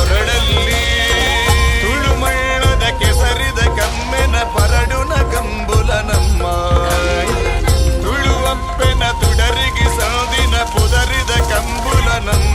ಕೊರಳಲ್ಲಿ ತುಳುಮಳ್ಳದ ಕೆಸರಿದ ಕಮ್ಮೆನ ಪರಡುನ ಕಂಬುಲ ನಮ್ಮ ತುಳುವಪ್ಪೆನ ತುಡರಿಗೆ ಸಾದಿನ ಪುದರಿದ ಕಂಬುಲ ನಮ್ಮ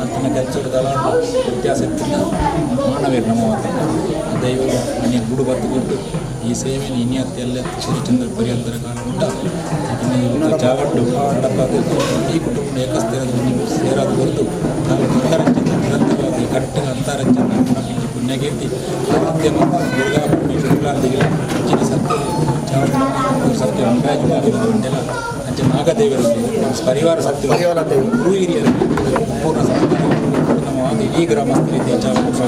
ಅಂತಿನ ಕೆಲಸಗಳ ವ್ಯತ್ಯಾಸ ಇತ್ತಿಲ್ಲ ಮಾನವೇರು ನಮ್ಮ ದೈವ ಮನೆ ಗುಡು ಬತ್ತುಕೊಂಡು ಈ ಸೇವೆಯನ್ನು ಇನ್ಯಾತ್ತೆಲ್ಲ ಸೂರ್ಯಚಂದ್ರ ಪರ್ಯಂತರ ಕಾಲ ಉಂಟ ಚಾವಟ್ಟು ಹಡಪಾದ ಈ ಕುಟುಂಬ ಏಕಸ್ಥಿರದ ನೀವು ಸೇರಾದ ಹೊರತು ನಾವು ಅಂತರಂಜನ ನಿರಂತರವಾಗಿ ಕಟ್ಟಗ ಅಂತರಂಜನ ನಮಗೆ ಪುಣ್ಯಕೀರ್ತಿ ಆರಾಧ್ಯ ದುರ್ಗಾ ಪರಮೇಶ್ವರಾದಿಗೆ ಹೆಚ್ಚಿನ ಸತ್ಯ ಚಾವಟ್ಟು ಸತ್ಯ ಅಂಗಾಜುವಾಗಲ್ಲ ಅಂಚೆ ನಾಗದೇವರಲ್ಲಿ ಪರಿವಾರ ಸತ್ಯ ಗುರು ಹಿರಿಯರಲ್ಲಿ ಪೂರ್ಣ ನಮ್ಮ ಇಡೀ ಗ್ರಾಮಸ್ಥರಿಗೆ ಚಾವಟ್ಟು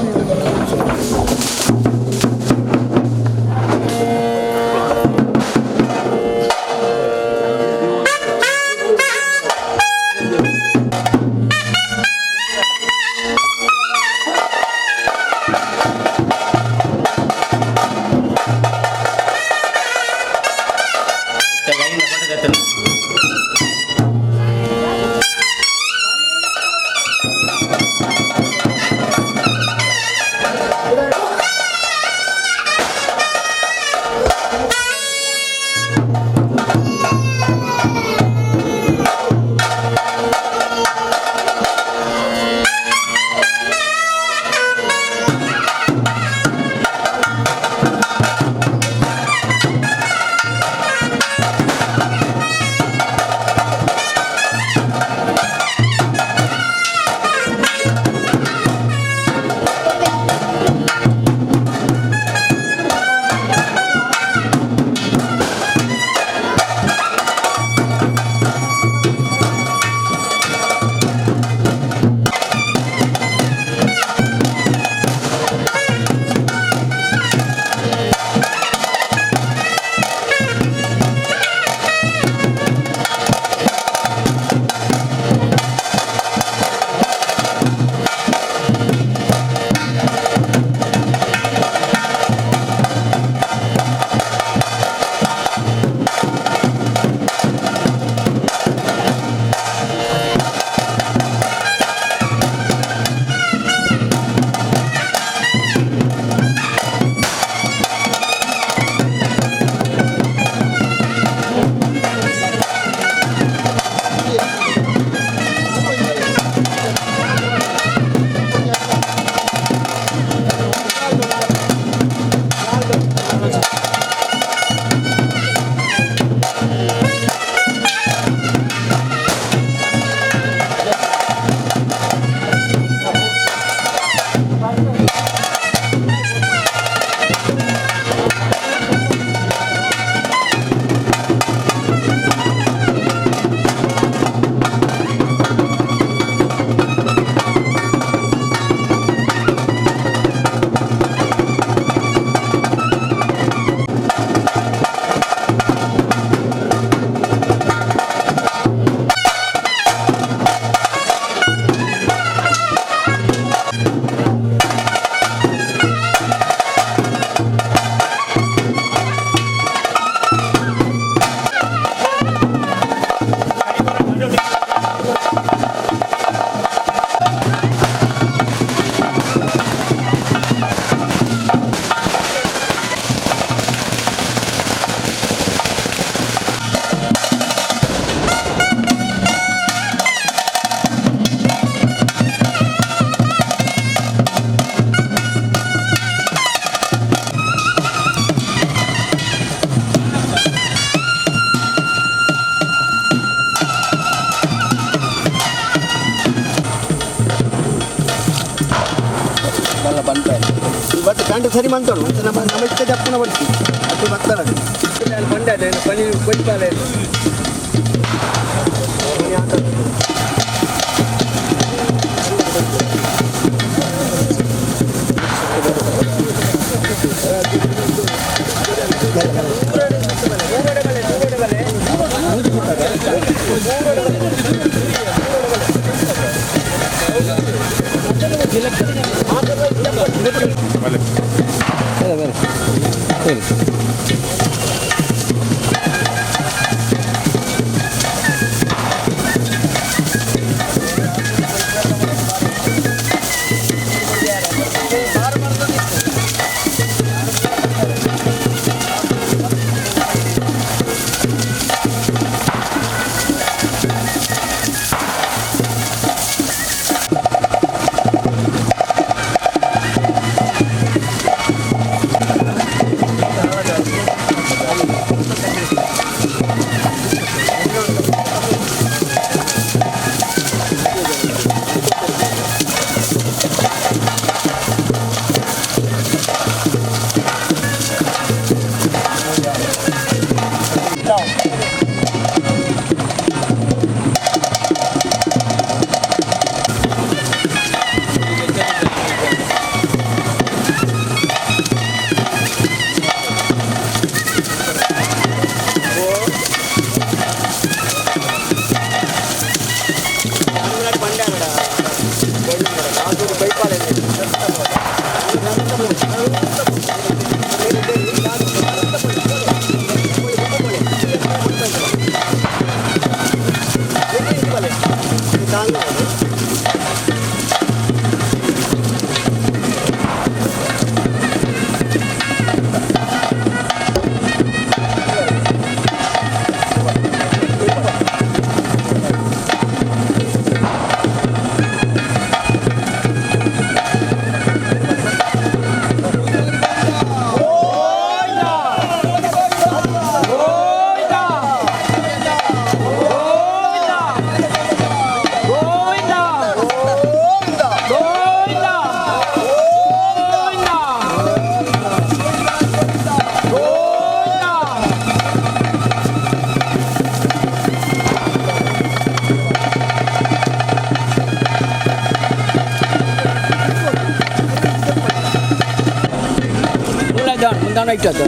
ಬಟ್ ಕಂಡು ಸರಿ ಮಂತೋಣ ಮತ್ತು ನಮ್ಮ ಇಷ್ಟ ಜಪ್ಪನ ಬರ್ತೀವಿ ಅದು ಬರ್ತಾರೆ ಬಂದೆ ಪನಿ ಕೊಯ್ತಾರೆ ಮುಂದಾನ ಇಟ್ಟದ್ದು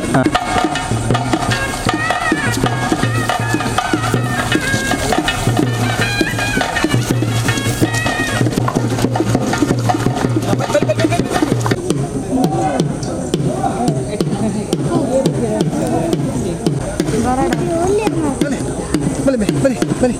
ಬನ್ನಿ ಬನ್ನಿ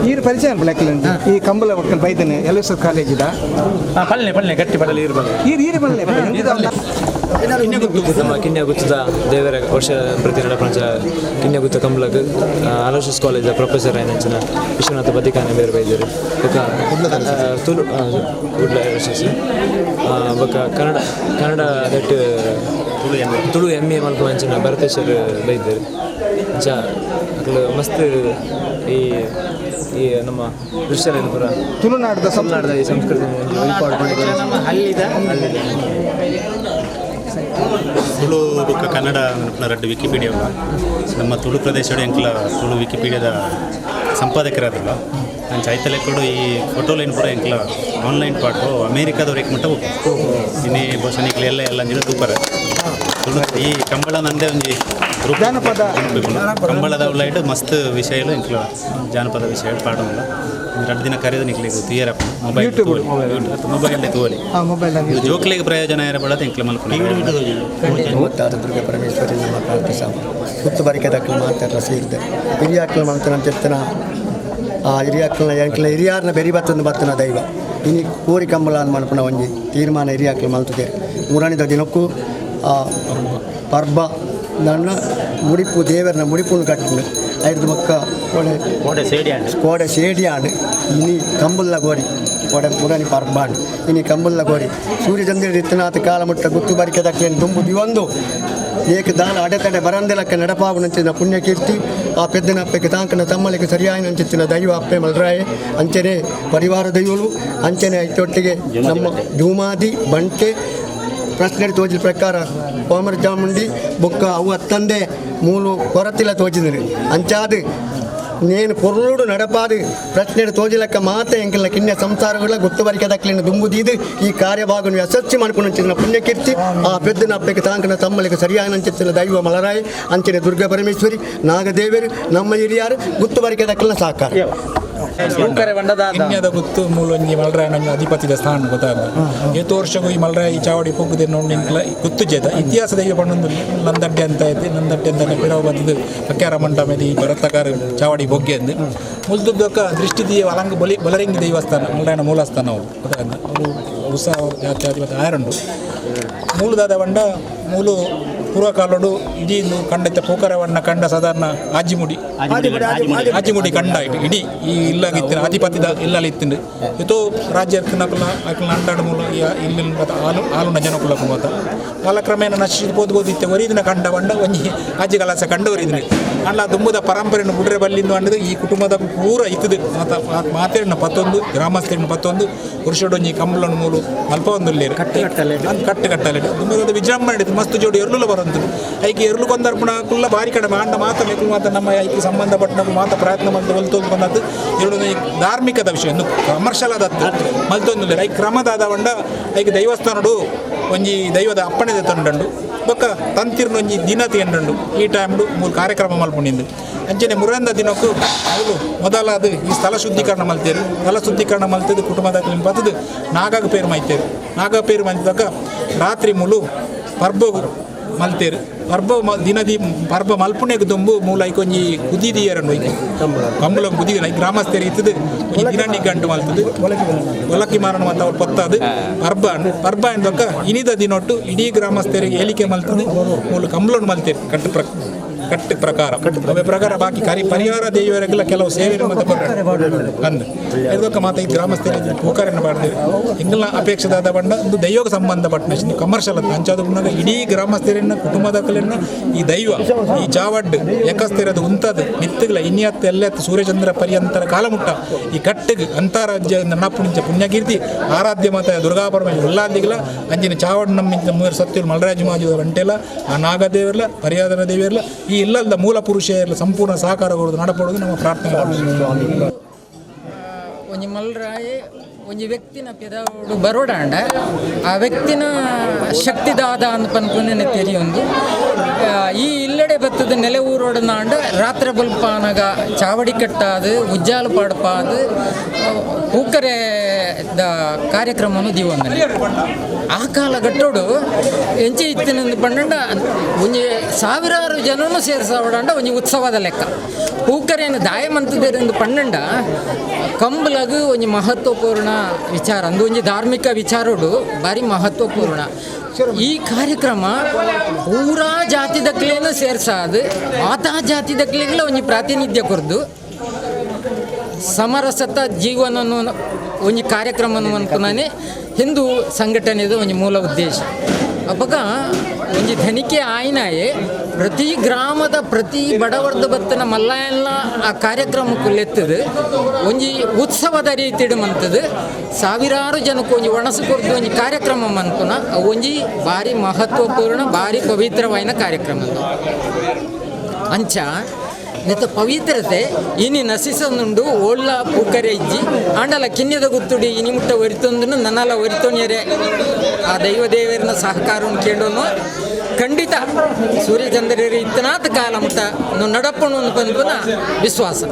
ನೀರು ಪರಿಚಯ ಬ್ಲ್ಯಾಕ್ಲಿ ಈ ಕಂಬಳ ಒಕ್ಕಲ್ ಬೈದನೆ ಎಲ್ಎಸ್ ಕಾಲೇಜ್ ಇದ ಪಲ್ಲೆ ಗಟ್ಟಿ ಪಲ್ಲೆ ಇರ್ಬೋದು ಈರು ಬಲ್ಲೆ ನಮ್ಮ ಕಿನ್ಯಗುತ್ತದ ದೇವರ ವರ್ಷ ಪ್ರತಿ ನಡಪಂಚ ಕಿನ್ಯಗುತ್ತ ಕಂಬಳಕ್ಕೆ ಅಲೋಷಿಯಸ್ ಕಾಲೇಜ್ ಪ್ರೊಫೆಸರ್ ಆಯ್ನಂಚಿನ ವಿಶ್ವನಾಥ ಬದಿಕಾನೆ ಬೇರೆ ಬೈದರು ಬೊಕ ತುಳು ಗುಡ್ಲ ಅಲೋಷಿಯಸ್ ಬೊಕ ಕನ್ನಡ ದಟ್ ತುಳು ಎಮ್ ಎ ಮಲ್ಪ ಅಂಚಿನ ಭರತೇಶ್ವರ್ ಬೈದರು ಅಂಚ ಮಸ್ತ್ ಈ ನಮ್ಮ ದೃಶ್ಯ ಪೂರ ತುಳುನಾಡದ ಈ ಸಂಸ್ಕೃತಿ ತುಳು ಬುಕ್ಕ ಕನ್ನಡ ರಡ್ಡು ವಿಕಿಪೀಡಿಯಾ ನಮ್ಮ ತುಳು ಪ್ರದೇಶದ ಎಂಕ್ಲ ತುಳು ವಿಕಿಪೀಡಿಯಾದ ಸಂಪಾದಕರಾದಲ್ಲ ನಾನು ಚೈತಲೆ ಕೊಡು ಈ ಫೋಟೋಲೈನ್ ಪೂರ ಎಂಕ್ಲ ಆನ್ಲೈನ್ ಪಾಟು ಅಮೇರಿಕಾದವ್ರಿಗೆ ಮಟ್ಟ ಇನ್ನೇ ಬಹುಶಃ ಎಲ್ಲ ನೀರು ತೂಪರ ತುಳು ಈ ಕಂಬಳ ನಂದೇ ಒಂದು ಜಾನಪದ ಕಂಬಳದ ಉಳ್ಳಾಯ್ಡು ಮಸ್ತ್ ವಿಷಯಲು ಎಂಕ್ಲ ಜಾನಪದ ವಿಷಯ ಪಾಡೋಲ್ಲ ಎರಡು ದಿನ ಕರೆದು ನಿಕ್ಲಿಗೆ ತೂಯರ ಮೊಬೈಲ್ ಮೊಬೈಲ್ ತೋಲಿ ಇದು ಜೋಕ್ಲಿಗೆ ಪ್ರಯೋಜನ ಇರಬಾರ್ದು ಎಂಕ್ಲೆ ಮಲ್ಕೊಂಡು ಮೂವತ್ತಾರು ದುರ್ಗ ಪರಮೇಶ್ವರಿ ನಮ್ಮ ಪ್ರಾರ್ಥಿಸ ಕುತ್ತು ಬರಿಕೆ ದಕ್ಕಲು ಮಾತಾಡ್ರ ಸೇರಿದೆ ಹಿರಿಯಾಕ್ಲು ಮಾಡ್ತಾನೆ ಅಂತ ಇರ್ತಾನ ಆ ಹಿರಿಯಾರನ್ನ ಬೆರಿ ಬತ್ತನ ದೈವ ಇನಿ ಕೋರಿ ಕಂಬಳ ಅಂತ ಮಾಡ್ಪಣ ಒಂಜಿ ತೀರ್ಮಾನ ಹಿರಿಯಾಕ್ಲು ಮಲ್ತದೆ ಮೂರನೇದ ದಿನಕ್ಕೂ ಪರ್ಬ ನನ್ನ ಮುಡಿಪು ದೇವರನ್ನ ಮುಡಿಪುನ್ನು ಕಟ್ಟಿನ ಐದು ಮಕ್ಕ ಕೋಡೆ ಸೇಡಿಯಾಡು ಇನಿ ಕಂಬುಲ್ಲ ಗೋರಿ ಕೋಡೆ ಮುರನಿ ಪರ್ಬಾಡು ಇನಿ ಕಂಬುಲ್ಲ ಗೋರಿ ಸೂರ್ಯಚಂದ್ರ ಇತ್ತನಾಥ ಕಾಲ ಮುಟ್ಟ ಗುತ್ತು ಬರಿಕೆ ದಕ್ಕಲೇನು ತುಂಬು ದಿವೊಂದು ಏಕ ದಾನ ಅಡೆತಡೆ ಬರಂದೆಲಕ್ಕೆ ನಡಪಾಗುನಂಚಿನ ಪುಣ್ಯಕೀರ್ತಿ ಆ ಪೆದ್ದನ ಅಪ್ಪೆಗೆ ತಾಂಕನ ತಮ್ಮಲಿಗೆ ಸರಿಯಾಯಿನಂಚಿನ ದೈವ ಅಪ್ಪೆ ಮಲ್ರಾಯೆ ಅಂಚನೆ ಪರಿವಾರ ದೈವಲು ಅಂಚನೆ ಐತೊಟ್ಟಿಗೆ ನಮ್ಮ ಧೂಮಾದಿ ಬಂಟೆ ಪ್ರಶ್ನೆ ತೋಜಿದ ಪ್ರಕಾರ ಕೋಮರ ಚಾಮುಂಡಿ ಬೊಕ್ಕ ಅವು ಅತ್ತಂದೆ ಮೂಲು ಕೊರತಿಲ್ಲ ತೋಚಿದ್ರು ಅಂಚಾದು ನೇನು ಪೊರ್ಲುಡು ನಡಪಾದು ಪ್ರಶ್ನೆ ತೋಜಿಲಕ್ಕ ಮಾತ ಎಂಕಲ್ನ ಕಿನ್ಯ ಸಂಸಾರಗಳ ಗುತ್ತು ಬರಿಕೆ ದಕ್ಕಲಿನ ದುಂಬುದೀದು ಈ ಕಾರ್ಯಭಾಗವನ್ನು ಯಶಸ್ವಿ ಮಾಡ್ಕೊಂಡು ಪುಣ್ಯಕೀರ್ತಿ ಆ ಪೆದ್ದನ ಅಪ್ಪೆಗೆ ತಾಂಕನ ತಮ್ಮಲಿಗೆ ಸರಿಯಾಗಿನ ದೈವ ಮಲರಾಯಿ ಅಂಚನೆ ದುರ್ಗಾ ಪರಮೇಶ್ವರಿ ನಾಗದೇವರು ನಮ್ಮ ಹಿರಿಯರು ಗುತ್ತು ಬರಿಕೆ ದಕ್ಕಲಿನ ಸಾಕಾರ ಇನ್ಯದ ಗುತ್ತು ಮೂಲೊಂಜಿ ಮಲ್ರಾಯ ನಮ್ಮ ಅಧಿಪತಿದ ಸ್ಥಾನ ಗೊತ್ತಾಗ ಏತು ವರ್ಷಗೂ ಈ ಮಲ್ರಾಯ ಈ ಚಾವಡಿ ಪೊಗ್ಗದೆ ನೋಡಿ ಗುತ್ತು ಜೇತ ಇತಿಹಾಸದ ಈಗ ಪಣ್ಣೊಂದು ನಂದಡ್ಡೆ ಅಂತ ಐತೆ ನಂದಡ್ಡೆ ಅಂತ ಪಿರವ ಬಂದದ್ದು ಪಕ್ಯಾರ ಮಂಟಪದ ಈ ಭರತಕಾರ ಚಾವಡಿ ಬೊಗ್ಗೆ ಅಂದು ಮುಲ್ದುದ್ದಕ್ಕ ದೃಷ್ಟಿ ದೀಯ ಅಲಂಗ ಬಲರಿಂಗಿ ದೇವಸ್ಥಾನ ಮಲ್ರಾಯನ ಮೂಲಸ್ಥಾನ ಅವರು ಗೊತ್ತಾಗ ಅವರು ಉತ್ಸವ ಜಾತಿ ಅಧಿಪತಿ ಆಯರಂಡು ಮೂಲದಾದ ಬಂಡ ಮೂಲು ಪೂರ್ವಕಾಲಡು ಇಡೀ ಕಂಡ ಪೋಕರವನ್ನ ಕಂಡ ಸಾಧಾರಣ ಆಜಿಮುಡಿ ಕಂಡ ಇಡೀ ಈ ಇಲ್ಲಾಗಿತ್ತಿನ ಅಧಿಪತಿದ ಇಲ್ಲಲ್ಲಿತ್ತಿಂಡು ಎತ್ತೋ ರಾಜ್ಯ ಅಕ್ಕಲ ಅಂಡಾಡು ಮೂಲ ಇಲ್ಲಿ ಆಲುನ ಜನಕುಲಕ್ಕೆ ಮಾತ ಕಾಲಕ್ರಮೇಣ ನಶಿಸಿ ಬೋದಿತ್ತೆ ಒರಿದಿನ ಕಂಡ ಬಂಡ ಒಂಜಿ ಆಜಿ ಕಲಾಸ ಕಂಡ ಒರಿದಿನ ಅಲ್ಲ ದುಂಬುದ ಪರಂಪರೆಯನ್ನು ಬುಡ್ರೆ ಬಲ್ಲಿಂದು ಅಂಡದು ಈ ಕುಟುಂಬದ ಪೂರ ಇತ್ತದು ಮಾತೇಡಿನ ಪತ್ತೊಂದು ಗ್ರಾಮಸ್ಥರಿನ ಪತ್ತೊಂದು ಪುರುಷಡೊಂಜಿ ಕಂಬಳನ್ನು ಮೂಲು ಅಲ್ಪ ಒಂದು ಕಟ್ಟಲೆ ದುಂಬದ ವಿಜೃಂಭಣೆ ಹಿಡಿದು ಮಸ್ತ್ ಜೋಡಿ ಎರಲು ಬರಂತು ಐಕೆ ಎರಲು ಕೊಂದರ್ಪಣ ಕುಲ್ಲ ಭಾರಿ ಕಡಿಮೆ ಅಂಡ ಮಾತ ಮೇಕಲು ಮಾತ ನಮ್ಮ ಐಕೆ ಸಂಬಂಧಪಟ್ಟ ಮಾತ ಪ್ರಯತ್ನ ಮಾಡಿದ ಹೊಲ್ತೊಂದು ಬಂದದ್ದು ಎರಡು ಧಾರ್ಮಿಕದ ವಿಷಯ ಒಂದು ಕಮರ್ಷಿಯಲ್ ಆದದ್ದು ಮಲ್ತೊಂದು ಐಕೆ ಕ್ರಮದಾದ ಬಂಡ ಐಕೆ ದೈವಸ್ಥಾನಡು ಒಂಜಿ ದೈವದ ಅಪ್ಪಣೆದ ತಂಡಂಡು ಬೊಕ್ಕ ತಂತಿರ್ನೊಂಜಿ ದಿನತಿ ಎಂಡಂಡು ಈ ಟೈಮ್ಡು ಮೂಲ ಕಾರ್ಯಕ್ರಮ ಮಲ್ಪುಂಡಿಂದು ಅಂಚನೆ ಮುರಂದ ದಿನಕ್ಕೂ ಅವರು ಮೊದಲಾದ ಈ ಸ್ಥಳ ಶುದ್ಧೀಕರಣ ಮಲ್ತೇರು ಸ್ಥಳ ಶುದ್ಧೀಕರಣ ಮಲ್ತದ್ದು ಕುಟುಂಬದ ಪತ್ತದು ನಾಗಾಗ ಪೇರು ಮೈತೇರು ನಾಗ ಪೇರು ಮಲ್ತಿದಾಗ ರಾತ್ರಿ ಮೂಲು ಪರ್ಬಗು ಮಲ್ತೇರು ಪರ್ಬ ದಿನದಿ ಪರ್ಬ ಮಲ್ಪುಣೆಗೆ ದುಂಬು ಮೂಲ ಐಕೊಂಜಿ ಕುದಿದಿಯರನ್ನು ಐಕೆ ಕಂಬಳ ಕುದಿದ ಐ ಗ್ರಾಮಸ್ಥರು ಇತ್ತದು ಒಂಜಿ ದಿನಣ್ಣಿ ಗಂಟು ಮಲ್ತದು ಒಲಕ್ಕಿ ಮಾರಣ ಅಂತ ಅವ್ರು ಪತ್ತದು ಪರ್ಬ ಎಂದಕ್ಕ ಇನಿದ ದಿನೊಟ್ಟು ಇಡೀ ಗ್ರಾಮಸ್ಥರಿಗೆ ಹೇಳಿಕೆ ಮಲ್ತದು ಮೂಲ ಕಂಬಳನ್ನು ಮಲ್ತೇರು ಕಟ್ಟು ಪ್ರಕಾರ ಅವೇ ಪ್ರಕಾರ ಬಾಕಿ ಪರಿಹಾರ ದೇವರಿಗೆಲ್ಲ ಕೆಲವು ಸೇವೆ ಅಂದು ಇದಕ್ಕೆ ಮಾತ್ರ ಈ ಗ್ರಾಮಸ್ಥರಿಗೆ ಪೋಕಾರನ್ನು ಮಾಡಿದೆ ಹಿಂಗೆಲ್ಲ ಅಪೇಕ್ಷೆದಾದ ಬಂಡ ಒಂದು ದೈವಕ್ಕೆ ಸಂಬಂಧಪಟ್ಟ ಕಮರ್ಷಿಯಲ್ ಹಂಚಾದ ಬಂದಾಗ ಇಡೀ ಗ್ರಾಮಸ್ಥರನ್ನ ಕುಟುಂಬದ ಕಲೆಯನ್ನು ಈ ದೈವ ಈ ಚಾವಡ್ ಎಕಸ್ತಿರೋದು ಉಂತದು ನಿತ್ತಗಳ ಇನ್ನಿಯತ್ತು ಎಲ್ಲೆತ್ತು ಸೂರ್ಯಚಂದ್ರ ಪರ್ಯಂತರ ಕಾಲಮುಟ್ಟ ಈ ಕಟ್ಟಿಗೆ ಅಂತಾರಾಜ್ಯ ನನ್ನಪ್ಪುಣಿಂಚ ಪುಣ್ಯಕೀರ್ತಿ ಆರಾಧ್ಯ ಮಾತ ದುರ್ಗಾ ಪರಮೇಶ್ವರ ಎಲ್ಲಾದಿಗಲ ಅಂಜಿನ ಚಾವಡ್ ನಮ್ಮಿಂದ ಮೂರು ಸತ್ಯರು ಮಲರಾಜ ಮಾಜುವರ ಅಂಟೆಲ್ಲ ಆ ನಾಗದೇವರ್ಲ ಪರಿಯಾದನ ದೇವಿಯರ್ಲ ಈ ಇಲ್ಲದ ಮೂಲ ಪುರುಷ ಸಂಪೂರ್ಣ ಸಹಕಾರ ಕೊಡೋದು ನಡಪಡೋದು ನಮ್ಮ ಪ್ರಾರ್ಥನೆ. ಒಂಜಿ ಮಲ್ರಾಯಿ ಒಂಜಿ ವ್ಯಕ್ತಿನ ಪೆದವಡು ಬರೋಡಾಂಡ ಆ ವ್ಯಕ್ತಿನ ಶಕ್ತಿದಾದ ಅಂತ ಪನ್ಪುನ ತೆರಿಯೊಂದು ಈ ಇಲ್ಲಡೆ ಬತ್ತದ ನೆಲೆ ಊರೋಡನಾಂಡ ರಾತ್ರಿ ಬಲ್ಪಾನಗ ಚಾವಡಿ ಕಟ್ಟಾದು ಉಜ್ಜಾಲು ಪಾಡ್ಪಾದು ಪೂಕರೆ ಕಾರ್ಯಕ್ರಮವನ್ನು ದೀವೊಂದ ಆ ಕಾಲಘಟ್ಟೋಡು ಎಂಚೆ ಇತ್ತಿನ ಪಂಡ ಒಂಜಿ ಸಾವಿರಾರು ಜನನು ಸೇರಿಸಾವಡಾಂಡ ಒಂಜಿ ಉತ್ಸವದ ಲೆಕ್ಕ ಪೂಕರೆಯನ್ನು ದಾಯಮಂತದೇರೆಂದು ಪಂಡ ಕಂಬಲಗು ಒಂಜಿ ಮಹತ್ವಪೂರ್ಣ ವಿಚಾರ ಅಂದು ಒಂಜಿ ಧಾರ್ಮಿಕ ವಿಚಾರೋಡು ಭಾರಿ ಮಹತ್ವಪೂರ್ಣ ಈ ಕಾರ್ಯಕ್ರಮ ಪೂರಾ ಜಾತಿದಕ್ಲೇನು ಸೇರ್ಸಾದು ಮಾತಾ ಜಾತಿದಕ್ಲೆಲ್ಲ ಒಂಜಿ ಪ್ರಾತಿನಿಧ್ಯ ಕೊರ್ದು ಸಮರಸತ ಜೀವನವನ್ನು ಒಂಜಿ ಕಾರ್ಯಕ್ರಮವನ್ನು ಅನ್ಕೊಂಡಾನೆ ಹಿಂದೂ ಸಂಘಟನೆದ ಒಂಜಿ ಮೂಲ ಉದ್ದೇಶ ಅವಾಗ ಒಂಜಿ ಧನಿಕೆ ಆಯ್ನಾಯೆ ಪ್ರತಿ ಗ್ರಾಮದ ಪ್ರತಿ ಬಡವರ್ದ ಬತ್ತನ ಮಲ್ಲ ಆ ಕಾರ್ಯಕ್ರಮಕ್ಕೂ ಲೆತ್ತದು ಒಂಜಿ ಉತ್ಸವದ ರೀತಿಡು ಮಂತದು ಸಾವಿರಾರು ಜನಕ್ಕೆ ಒಂಜಿ ಒಣಸು ಕೊರ್ದು ಒಂಜಿ ಕಾರ್ಯಕ್ರಮ ಅನ್ಕೊನ ಒಂಜಿ ಭಾರಿ ಮಹತ್ವಪೂರ್ಣ ಭಾರಿ ಪವಿತ್ರವಾಯಿನ ಕಾರ್ಯಕ್ರಮ ಅಂಚ ನೆತ್ತ ಪವಿತ್ರತೆ ಇನಿ ನಸಿಸನುಂಡು ಓಳ್ಳ ಪೂಕರೆ ಇಜ್ಜಿ ಆಂಡಲ ಕಿನ್ಯದ ಗುತ್ತುಡಿ ಇನಿ ಮುಟ್ಟ ಒರಿತೊಂದು ನನ್ನಲ್ಲ ಒರಿತೋಣಿಯರೆ ಆ ದೈವದೇವರಿನ ಸಹಕಾರವನ್ನು ಕೇಳೋನು ಖಂಡಿತ ಸೂರ್ಯಚಂದ್ರರು ಇತ್ತನಾಥ ಕಾಲ ಮುಟ್ಟ ನಡಪಣು ಪನ್ಪುನ ವಿಶ್ವಾಸ.